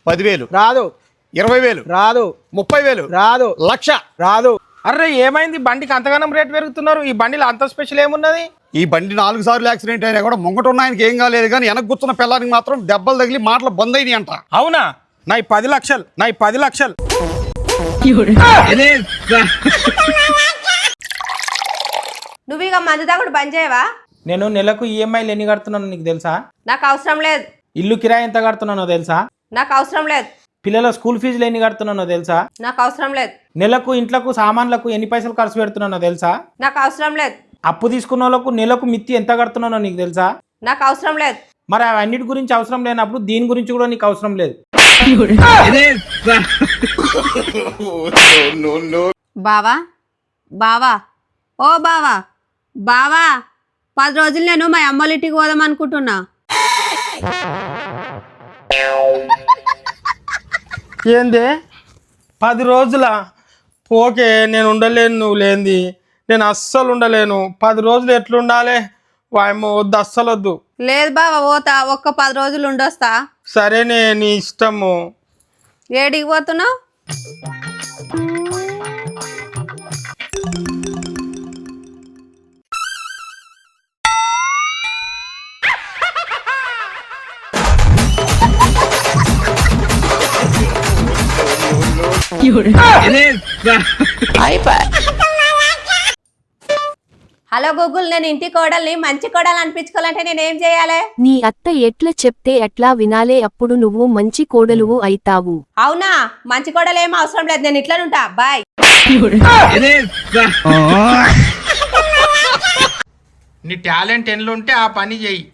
10,000 రాదు. 20,000 రాదు. 30,000 రాదు. లక్ష రాదు. అరే ఏమైంది బండికి అంతగానం రేట్ పెరుగుతున్నారు? ఈ బండిలో అంత స్పెషల్ ఏమున్నది? ఈ బండి 4 సార్లు యాక్సిడెంట్ అయినా కూడా ముంగట ఉన్న ఆయనకి ఏం కాలేదు, కానీ వెనక కూర్చున్న పిల్లానికి మాత్రం దెబ్బలు తగిలి మాటలు బంద్ అయినాయి అంట. అవునా? నా 10 లక్షలు, నా 10 లక్షలు. నువ్వు ఇక మందు తాగుడు బంద్ చేయవా? నేను నెలకు ఈఎంఐలు ఎన్ని కడుతున్నానో నీకు తెలుసా? నాకు అవసరం లేదు. ఇల్లు కిరాయి ఎంత కడుతున్నానో తెలుసా? నాకు అవసరం లేదు. పిల్లల స్కూల్ ఫీజులు ఎన్ని కడుతున్నానో తెలుసా? నాకు అవసరం లేదు. నెలకు ఇంట్లకు సామాన్లకు ఎన్ని పైసలు ఖర్చు పెడుతున్నానో తెలుసా? నాకు అవసరం లేదు. అప్పు తీసుకున్న వాళ్ళకు నెలకు మిత్తి ఎంత కడుతున్నానో నీకు తెలుసా? నాకు అవసరం లేదు. మరి అన్నిటి గురించి అవసరం లేనప్పుడు దీని గురించి కూడా నీకు అవసరం లేదు. బావా బావా ఓ బావా బావా 10 రోజులు నేను మా అమ్మోళ్ళింటికి పోదాం అనుకుంటున్నా. ఏంది 10 రోజుల? పోకే, నేను ఉండలేను నువ్వు లేంది. నేను అస్సలు ఉండలేను. 10 రోజులు ఎట్లుండాలి? వాయమ్మో వద్దు, అస్సలు వద్దు. లేదు బావా పోతా, ఒక్క 10 రోజులు ఉండొస్తా. సరేనే, నీ ఇష్టము. ఏడికి పోతున్నావు? హలో గూగుల్, నేను ఇంటి కోడల్ని మంచి కోడలు అనిపించుకోవాలంటే నేనేం చేయాలి? నీ అత్త ఎట్లా చెప్తే ఎట్లా వినాలే, అప్పుడు నువ్వు మంచి కోడలువు అయితావు. అవునా? మంచి కోడలు ఏం అవసరం లేదు, నేను ఇట్లనుంటా. బాయ్. నీ టాలెంట్ ఎన్లో ఉంటే ఆ పని చెయ్యి.